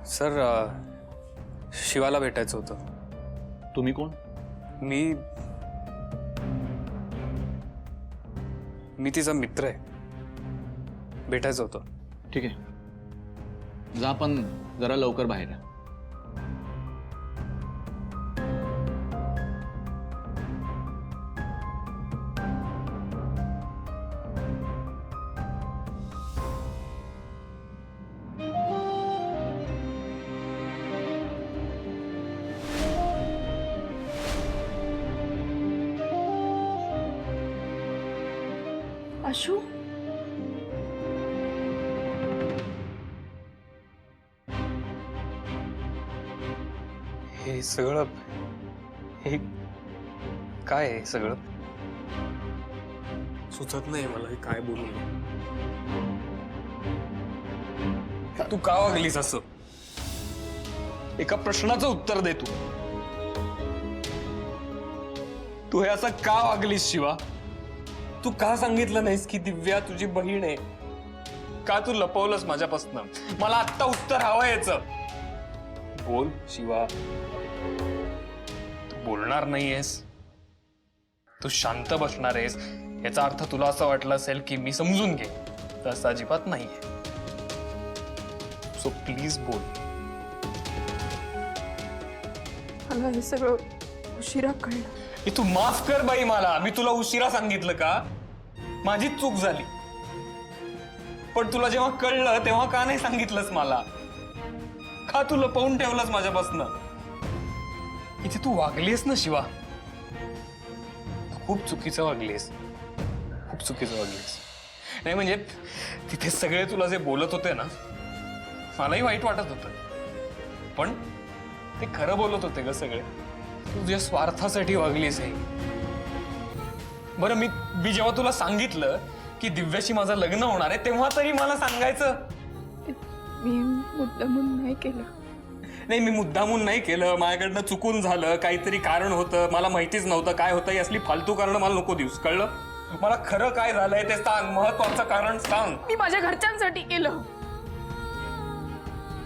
Sir शिवाला भेटायचं होतं। तुम्ही कोण? मी तिचा मित्र आहे, भेटायचं होतं। ठीक आहे, जा पण जरा लवकर बाहेर या। आशू, हे सगळं हे काय आहे सगळं? सुचत नाही मला हे काय बोलू। तू का वागलीस असं? एका प्रश्नाचं उत्तर दे तू। तू हे असं का वागलीस शिवा? तू का सांगितलं नाहीस की दिव्या तुझी बहीण आहे? का तू लपवलंस माझ्यापासून? मला आत्ता उत्तर हवं याचं। बोल शिवा, तू बोलणार नाहीयेस, तू शांत बसणार आहेस याचा अर्थ तुला असं वाटलं असेल की मी समजून घे, तर असं अजिबात नाहीये। सो प्लीज बोल। मला हे सगळं उशिरा कळलं। तू माफ कर बाई मला, मी तुला उशिरा सांगितलं का? माझीच चूक झाली, पण तुला जेव्हा कळलं तेव्हा का नाही सांगितलंस मला? का तू लपवून ठेवलंस माझ्यापासून? इथे तू वागलीस ना शिवा, खूप चुकीचं वागलीस, खूप चुकीचं वागलीस। नाही म्हणजे तिथे सगळे तुला जे बोलत होते ना, मलाही वाईट वाटत होतं, पण ते खरं बोलत होते ग सगळे। तू तुझ्या स्वार्थासाठी वागलीस आहे। बरं मी जेव्हा तुला सांगितलं की दिव्याशी माझं लग्न होणार आहे तेव्हा तरी मला सांगायचं। मी मुद्दामून नाही केलं। नाही, मी मुद्दामून नाही केलं, माझ्याकडनं चुकून झालं, काहीतरी कारण होतं, मला माहितीच नव्हतं काय होतं। ही असली फालतू कारण मला नको देऊस, कळलं? मला खरं काय झालंय ते सांग, महत्वाचं कारण सांग। मी माझ्या घरच्यांसाठी केलं।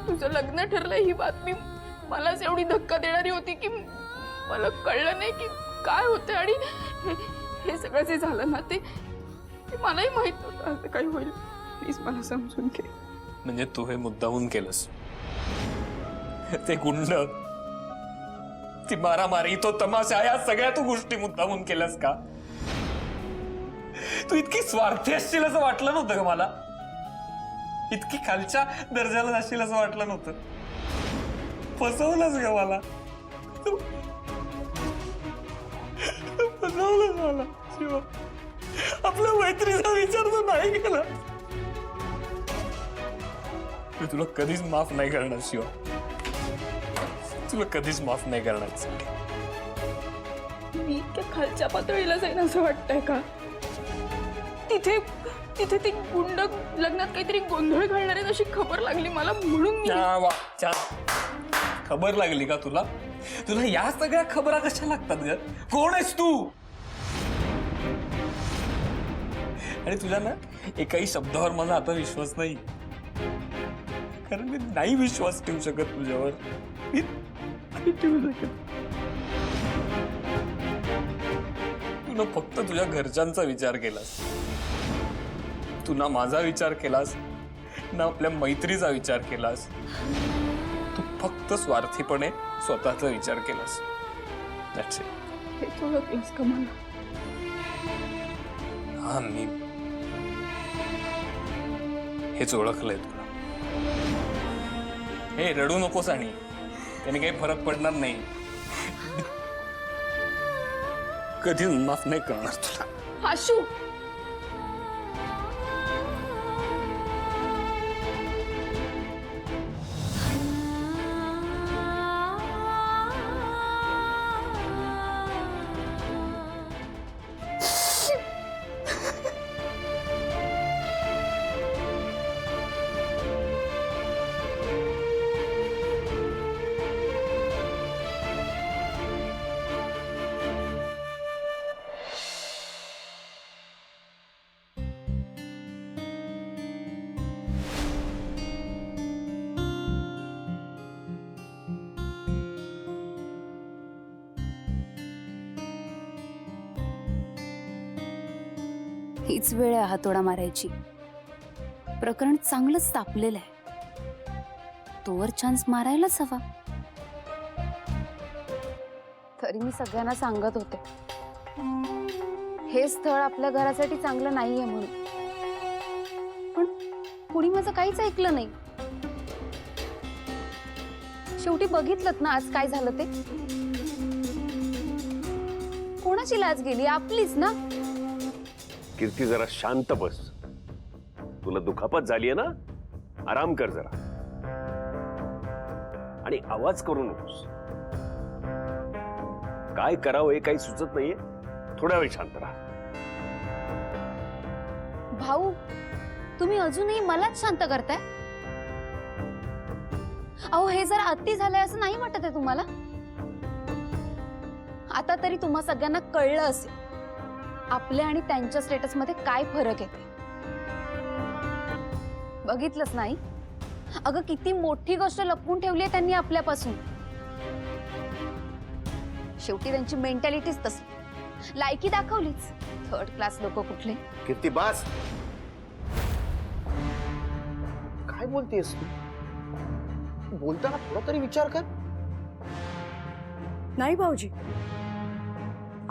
तुझं लग्न ठरलं ही बातमी मलाच एवढी धक्का देणारी होती की मला कळलं नाही की काय होतं, आणि हे सगळं जे झालं ना ते मलाही माहित नव्हतं असं काही होईल। प्लीज मला समजून घे। म्हणजे तू हे मुद्दामून केलंस? ते गुंड, ती मारामारी, तो तमाशा, या सगळ्या तू गोष्टी मुद्दामून केल्यास का? तू इतकी स्वार्थी असशील असं वाटलं नव्हतं का मला? इतकी खालच्या दर्जाला असशील असं वाटलं नव्हतं? फसवलंस का मला तू? फसवलंस मला शिवा। आपल्या मैत्रीचा विचार तर नाही केला। मी तुला कधीच माफ नाही करणार शिवा, तुला कधीच माफ नाही करणार। मी इतक्या खालच्या पातळीला जाईन असं वाटतंय का? तिथे तिथे ती गुंड लग्नात काहीतरी गोंधळ घालणार आहेत अशी खबर लागली मला, म्हणून मी खबर लागली का तुला? तुला या सगळ्या खबरा कशा लागतात ग? कोण आहेस तू? आणि तुझ्या ना एकाही शब्दावर माझा आता विश्वास नाही, कारण मी नाही विश्वास ठेवू शकत तुझ्यावर। मी नाही ठेवू शकत। तू ना फक्त तुझ्या घरच्यांचा विचार केलास, तू ना माझा विचार केलास, ना आपल्या मैत्रीचा विचार केलास। तू फक्त स्वार्थीपणे स्वतःचा विचार केलास। That's it. हे ओळखलंस का मला? हा, मी हेच ओळखलंय तुला। हे रडू नकोस, आणि त्याने काही फरक पडणार नाही। कधीच माफ नाही करणार तुला। आशू, हीच वेळ आहे हातोडा मारायची. प्रकरण चांगलंच तापलेलं आहे. तोवर चान्स मारायलाच हवा. तरी मी सगळ्यांना सांगत होते, हे स्थळ आपल्या घरासाठी चांगलं नाहीये म्हणून, पण कुणी माझं काहीच ऐकलं नाही. शेवटी बघितलं ना आज काय झालं ते. कोणाची लाज गेली? आपलीच ना. कीर्ती जरा शांत बस. तुला दुखापत झालीये ना, आराम कर जरा आणि आवाज करू नकोस. काय करावं हे काही सुचत नाहीये. थोडा वेळ शांत राहा. भाऊ, तुम्ही अजूनही मलाच शांत करताय. अहो, हे जरा अति झालंय असं नाही वाटत आहे तुम्हाला? आता तरी तुम्हा सगळ्यांना कळलं असेल आपल्या आणि त्यांच्या स्टेटस मध्ये काय फरक आहे. बघितलंच नाही? अगं, किती मोठी गोष्ट लपवून ठेवली आहे त्यांनी आपल्यापासून. शेवटी त्यांची मेंटॅलिटीच तशी. लायकी दाखवलीच. थर्ड क्लास लोक कुठले. कीर्ती बास. काय बोलतेस तू? बोलताना थोडा तरी विचार कर. नाही भाऊजी,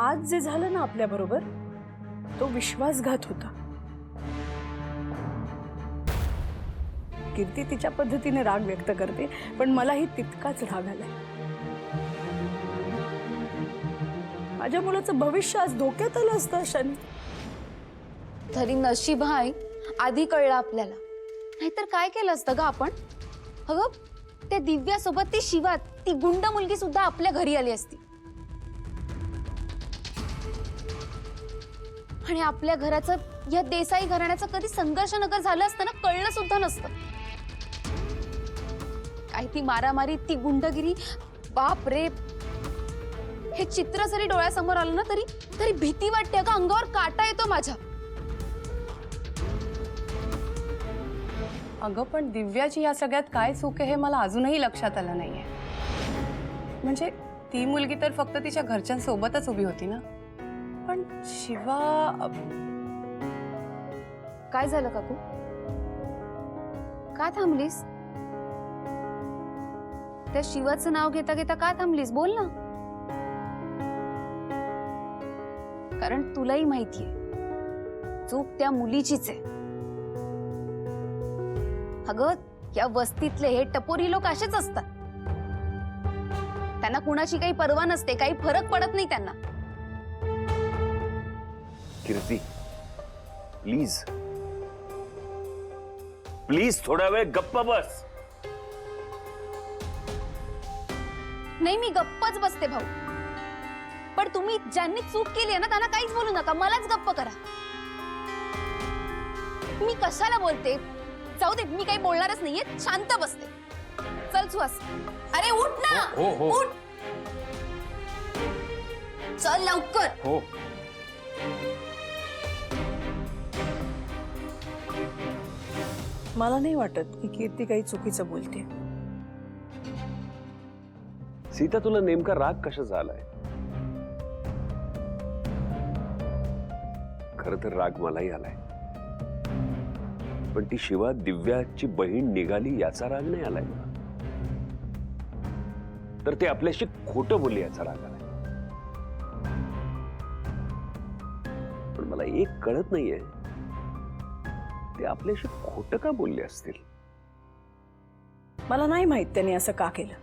आज जे झालं ना आपल्या बरोबर तो विश्वासघात होता. कीर्ती तिच्या पद्धतीने राग व्यक्त करते, पण मलाही तितकाच राग आलाय. माझ्या मुलाचं भविष्य आज धोक्यात आलं असतं अशाने. तरी नशीब आहे आधी कळलं आपल्याला, नाहीतर काय केलं असतं ग आपण. अगं, त्या दिव्यासोबत ती शिवा, ती गुंड मुलगी सुद्धा आपल्या घरी आली असती आणि आपल्या घराचं, या देसाई घराण्याचं कधी संघर्ष नगर झालं असतं ना, कळलं सुद्धा नसतं. काय ती मारामारी, ती गुंडगिरी, बाप रे. हे चित्र जरी डोळ्यासमोर आलं ना तरी तरी भीती वाटते. अगं, अंगावर काटा येतो माझ्या. अगं, पण दिव्याची या सगळ्यात काय चूक आहे हे मला अजूनही लक्षात आलं नाहीये. म्हणजे ती मुलगी तर फक्त तिच्या घरच्यांसोबतच उभी होती ना, पण शिवा. काय झालं काकू? का थांबलीस? त्या शिवाचं नाव घेता घेता का थांबलीस? बोल ना. कारण तुलाही माहितीये चूक त्या मुलीचीच आहे. अगं, या वस्तीतले हे टपोरी लोक असेच असतात. त्यांना कुणाची काही पर्वा नसते, काही फरक पडत नाही त्यांना. कीर्ती, प्लीज प्लीज थोडा वेळ गप्प बस. नाही, मी गप्पच बसते भाऊ. पण तुम्ही ज्यांनी चूक केली आहे ना त्यांना काहीच बोलू नका, मलाच गप्प करा. मी कशाला बोलते? जाऊ दे, मी काही बोलणारच नाहीये, शांत बसते. चल सुहास, अरे उठ ना. हो हो उठ, चल लवकर. हो. मला नाही वाटत की कीर्ती काही चुकीचं बोलते. सीता, तुला नेमका राग कशाचा आलाय? खर तर राग मलाही आलाय, पण ती शिवा दिव्याची बहीण निघाली याचा राग नाही आलाय मला. तर ते आपल्याशी खोटं बोलले याचा राग आलाय. पण मला एक कळत नाहीये, ते आपल्याशी खोटं का बोलले असतील. मला नाही माहित त्यांनी असं का केलं,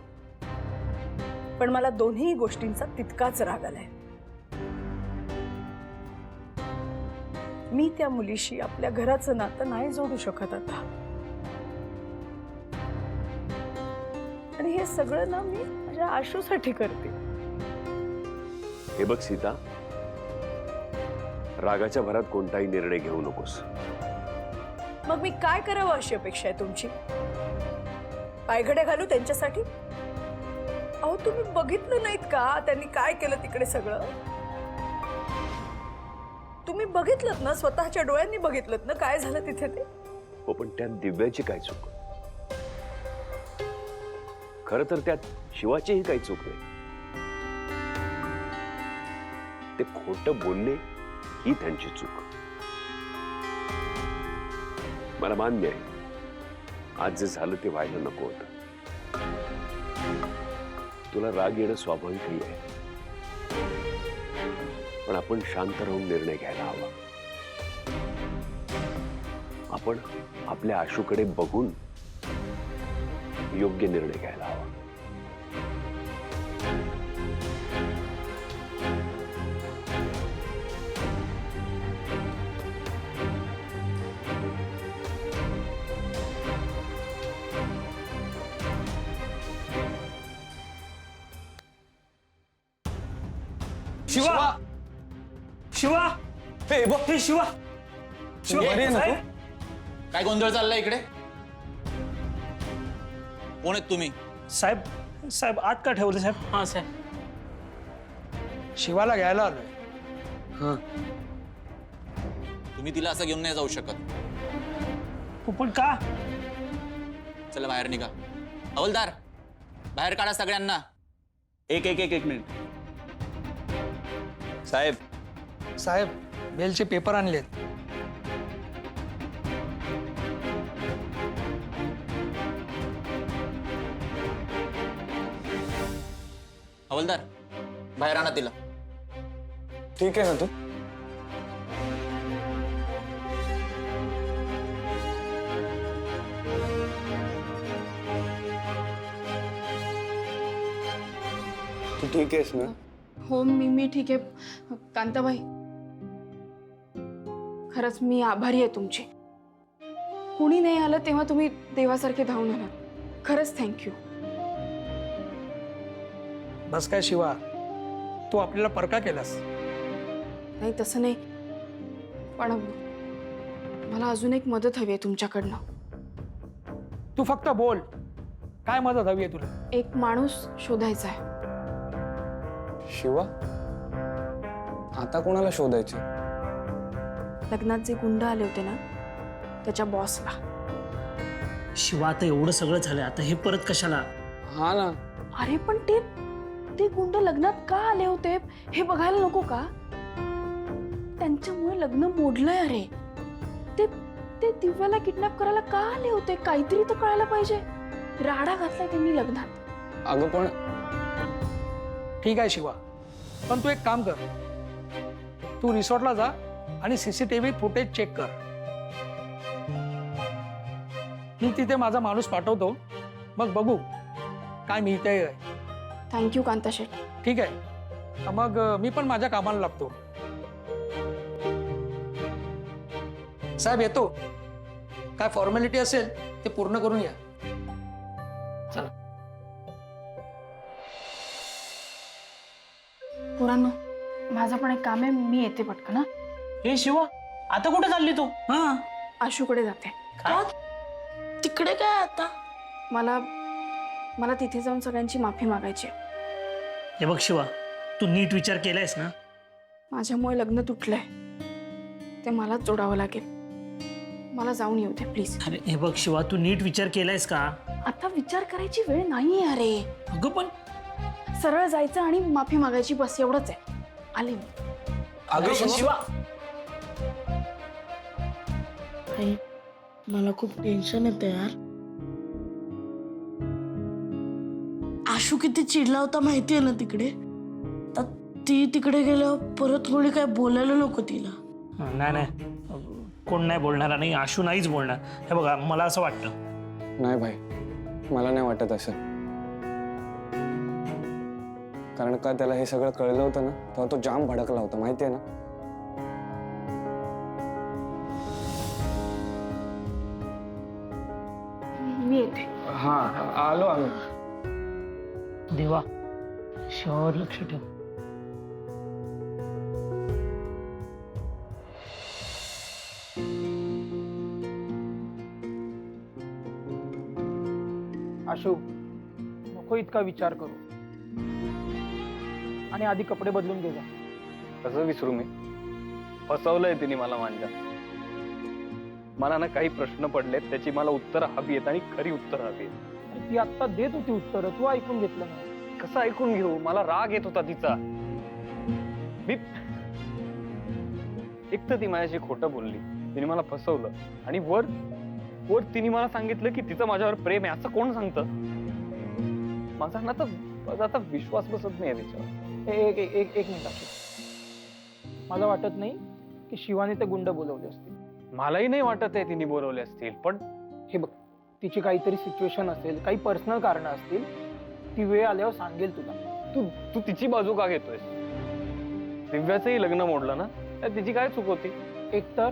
पण मला दोन्ही गोष्टींचा तितकाच राग आलाय. मी त्या मुलीशी आपल्या घराचं नातं नाही जोडू शकत आता. आणि हे सगळं ना मी माझ्या आशूसाठी करते. हे बघ सीता, रागाच्या भरात कोणताही निर्णय घेऊ नकोस. मग मी काय करावं अशी अपेक्षा आहे तुमची? पायघड्या घालू त्यांच्यासाठी? अहो, तुम्ही बघितलं नाहीत का त्यांनी काय केलं तिकडे सगळं? तुम्ही बघितलं ना, स्वतःच्या डोळ्यांनी बघितलं ना काय झालं तिथे ते. हो, पण त्यात दिव्याची काय चूक? खरं तर त्यात शिवाचीही काही चूक नाही. ते खोटं बोलले ही त्यांची चूक. मला मान्य आहे, आज जे झालं ते व्हायला नको होतं. तुला राग येणं स्वाभाविकही आहे, पण आपण शांत राहून निर्णय घ्यायला हवा. आपण आपल्या आशूकडे बघून योग्य निर्णय घ्यायला हवा. शिवा शिवा हे बघ हे शिवा शिवा बरी आहे ना तू? काय गोंधळ चाललाय इकडे? कोण आहेत तुम्ही? साहेब साहेब आत का ठेवले साहेब? हाँ सर. शिवाला घ्यायला आलोय. तुम्ही तिला असं घेऊन नाही जाऊ शकत. पण का? चला बाहेर निघा. हवलदार, बाहेर काढा सगळ्यांना. एक मिनिट साहेब. साहेब बेलचे पेपर आणलेत. हवलदार, बाहेर आणा तिला. ठीक आहे ना तू? तू ठीक आहेस ना? हो मी ठीक आहे. कांताबाई, खरंच मी आभारी आहे तुमची. कुणी नाही आलं तेव्हा तुम्ही देवासारखे धावून आलात. खरंच थँक्यू. बस काय शिवा, तू आपल्याला परका केलास. नाही तसं नाही, पण मला अजून एक मदत हवी आहे तुमच्याकडनं. तू फक्त बोल, काय मदत हवी आहे तुला? एक माणूस शोधायचा आहे. शिवा, आता कोणाला शोधायचे? लग्नात जे गुंड आले होते ना, त्याच्या बॉसला. शिवा आता एवढं सगळं झालं, आता हे परत कशाला? हा ना. अरे पण ते गुंड लग्नात का आले होते हे बघायला नको का? त्यांच्यामुळे लग्न मोडलंय. अरे ते दिव्याला किडनॅप करायला का आले होते? काहीतरी तर कळायला पाहिजे. राडा घातलाय त्यांनी लग्नात. अगं पण ठीक आहे शिवा, पण तू एक काम कर, तू रिसॉर्टला जा आणि सीसीटीव्ही फुटेज चेक कर. मी तिथे माझा माणूस पाठवतो, मग बघू काय मिळतंय. थँक्यू कांताशेठ. ठीक आहे, मग मी पण माझ्या कामाला लागतो. साहेब येतो. काय फॉर्मॅलिटी असेल ते पूर्ण करून या. चला. पोरांनो, माझं पण एक काम आहे, मी येते पटकन. हा, हे शिवा, आता कुठे चालली तू? हा, आशूकडे जाते. तिकडे काय आता? मला तिथे जाऊन सगळ्यांची माफी मागायची आहे. हे बघ शिवा, तू नीट विचार केलायस ना? माझ्यामुळे लग्न तुटलंय, ते मलाच जोडावं लागेल. मला जाऊन येऊ दे प्लीज. अरे हे बघ शिवा, तू नीट विचार केलायस का? आता विचार करायची वेळ नाहीये. अरे अगं पण सरळ जायचं आणि माफी मागायची, बस एवढंच आहे. आले मी. अगं शिवा, आई, मला खूप टेन्शन येतं यार. आशू किती चिडला होता माहितीये ना तिकडे. तर ती तिकडे गेल्यावर परत कोणी काय बोलायला नको तिला. नाही कोण नाही बोलणार आणि आशू नाहीच बोलणार. हे बघा, मला असं वाटतं. नाही भाई, मला नाही वाटत असं. कारण का त्याला हे सगळं कळलं होतं ना, तेव्हा तो जाम भडकला होता माहितीये ना. मी येते. हा आलो आम्ही. देवा, शिवावर लक्ष ठेव. आशू, नको इतका विचार करू आणि आधी कपडे बदलून घे जा. कसं विसरू मी? फसवलंय तिने मला माझ्या. मला ना काही प्रश्न पडलेत, त्याची मला उत्तर हवी आहेत आणि खरी उत्तर हवी आहेत. ती आत्ता देत होती उत्तर, तू ऐकून घेतलं नाही. कसं ऐकून घेऊ? मला राग येत होता तिचा. मी एक तर ती माझ्याशी खोटं बोलली, तिने मला फसवलं आणि वर हो तिने मला सांगितलं की तिचं माझ्यावर प्रेम आहे असं कोण सांगतं? माझा ना तर आता विश्वास बसत नाही तिच्यावर. एक मिनिट अक्षय. मला वाटत नाही की शिवाने ते गुंड बोलवले असतील. मलाही नाही वाटत आहे तिने बोलवले असतील, पण हे बघ, तिची काहीतरी सिच्युएशन असेल, काही पर्सनल कारणं असतील, ती वेळ आल्यावर सांगेल तुला. तू तिची बाजू का घेतोयस? दिव्याचंही लग्न मोडलं ना, त्यात तिची काय चूक होती? एकतर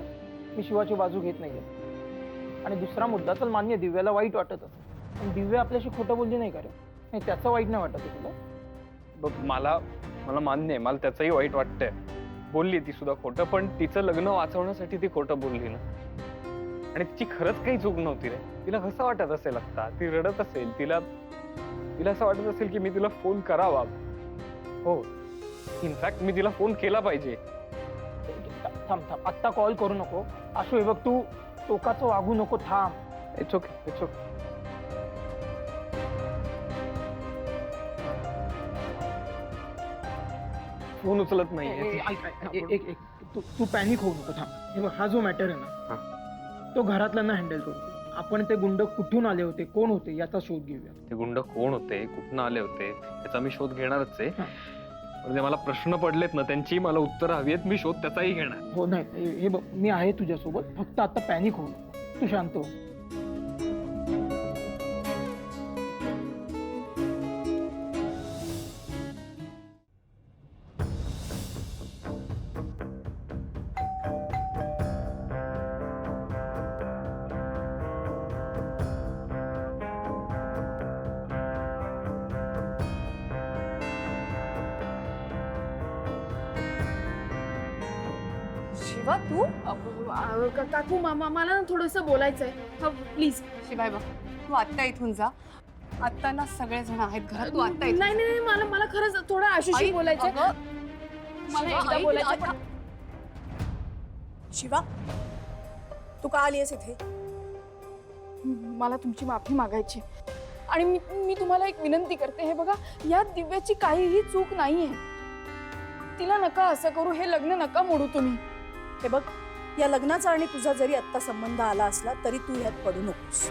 मी शिवाची बाजू घेत नाहीये, आणि दुसरा मुद्दा तर मान्य दिव्याला वाईट वाटत असेल, पण दिव्या आपल्याशी खोटं बोलली नाही का रे? नाही, त्याचं वाईट नाही वाटत आहे तुला? बघ मला मान्य आहे, मला त्याचंही वाईट वाटतंय. बोलली ती सुद्धा खोटं, पण तिचं लग्न वाचवण्यासाठी ती खोटं बोलली ना. आणि तिची खरंच काही चूक नव्हती रे. तिला कसं वाटत असेल आता, ती रडत असेल, तिला असं वाटत असेल की मी तिला फोन करावा. हो, इनफॅक्ट मी तिला फोन केला पाहिजे. थांब, आत्ता कॉल करू नको आशू. हे बघ, तू टोकाचं वागू नको. थांब. It's okay. फोन उचलत नाही. तू पॅनिक होऊ नको. थांब. हे बघ, हा जो मॅटर आहे ना, तो घरातल्यांना हँडल करू. आपण ते गुंड कुठून आले होते, कोण होते, याचा शोध घेऊया. ते गुंड कोण होते, कुठून आले होते, याचा मी शोध घेणारच आहे. म्हणजे मला प्रश्न पडलेत ना, त्यांची मला उत्तरं हवी आहेत. मी शोध त्याचाही घेणार. हो, नाही, हे बघ, मी आहे तुझ्यासोबत. फक्त आता पॅनिक होऊ नको. तू शांत हो. शिवा तू काकू मामा मला ना थोडंसं बोलायचंय. प्लीज शिवाय बघ, तू आत्ता इथून जा. आत्ता ना सगळेजण आहेत घरात, तू आत्ता इथून. नाही मला खरंच थोडं आशुशी बोलायचंय. मला एकदा बोलायचं. शिवा, तू का आलीयस इथे? मला तुमची माफी मागायची, आणि मी तुम्हाला एक विनंती करते. हे बघा, या दिव्याची काहीही चूक नाहीये. तिला नका असं करू. हे लग्न नका मोडू तुम्ही. हे बघ, या लग्नाचा आणि तुझा जरी आत्ता संबंध आला असला तरी तू ह्यात पडू नकोस.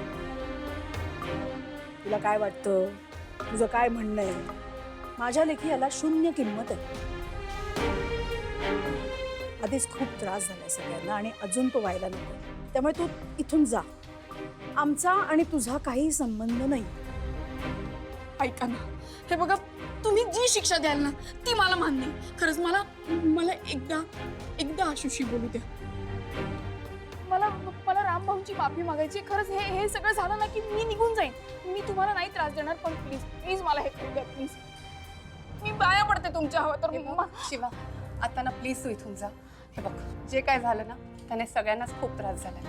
तुला काय वाटतं, तुझं काय म्हणणं आहे? माझ्या लेखी याला शून्य किंमत आहे. आधीच खूप त्रास झालाय सगळ्यांना, आणि अजून तो व्हायला नको. त्यामुळे तू इथून जा. आमचा आणि तुझा काही संबंध नाही. ऐका ना, हे बघा, तुम्ही जी शिक्षा द्याल ना ती मला मान्य आहे. खरंच मला एकदा आशुशी बोलू द्या. मला रामभाऊंची माफी मागायची. खरंच हे सगळं झालं ना की मी निघून जाईन. मी तुम्हाला नाही त्रास देणार, पण प्लीज मला हे करू द्या. प्लीज, मी पाया पडते तुमच्या. हवं तर शिवा, आता ना प्लीज तू इथून जा. हे बघ, जे काय झालं ना त्याने सगळ्यांनाच खूप त्रास झालाय.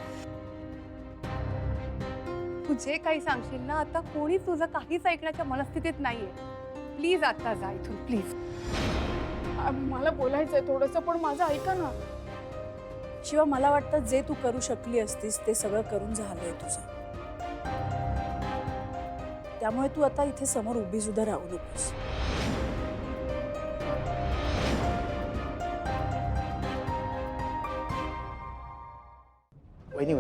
तू जे काही सांगशील ना, आता कोणी तुझं काहीच ऐकण्याच्या मनस्थितीत नाहीये. प्लीज आता जा इथून, प्लीज. मला बोलायचंय थोडंसं, पण माझं ऐका ना. शिवा, मला वाटतं जे तू करू शकली असतीस ते सगळं करून झालंय तुझं. त्यामुळे तू आता इथे समोर उभी सुद्धा राहू नकोस. वहिनी,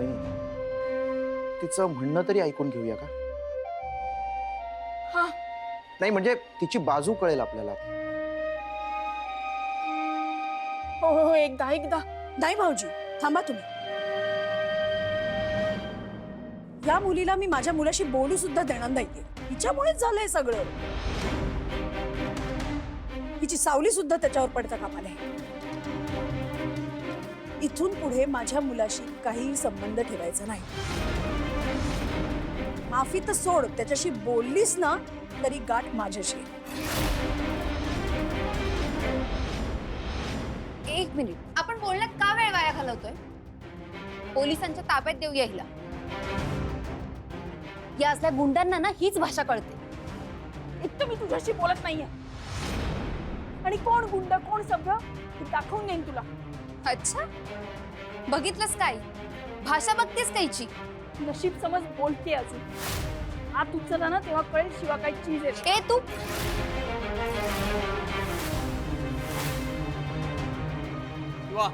तिचं म्हणणं तरी ऐकून घेऊया का? हा, नाही म्हणजे तिची बाजू कळेल आपल्याला. हो, एकदा. नाही भाऊजी, थांबा तुम्ही. या मुलीला मी माझ्या मुलाशी बोलू सुद्धा देणार नाहीये. हिच्यामुळेच झालंय सगळं. हिची सावली सुद्धा त्याच्यावर पडता कामा नये. इथून पुढे माझ्या मुलाशी काहीही संबंध ठेवायचा नाही. माफी तर सोड, त्याच्याशी बोललीस ना तरी गाठ माझ्याशी. एक मिनिट, आपण बोलण्यात का वेळ वाया घालवतोय? पोलिसांच्या ताब्यात देऊया हिला. या असल्या गुंडांना ना हीच भाषा कळते. इतकं मी तुझ्याशी बोलत नाहीये. आणि कोण गुंड, कोण सभ्य, ते दाखवून देईन तुला. अच्छा, बघितलंस काय? भाषा बघतेस कायची? नशीब समज बोलते अजून. आत उचलला ना तेव्हा कळेल शिवा काय चीज आहे. ए तू, शिवा,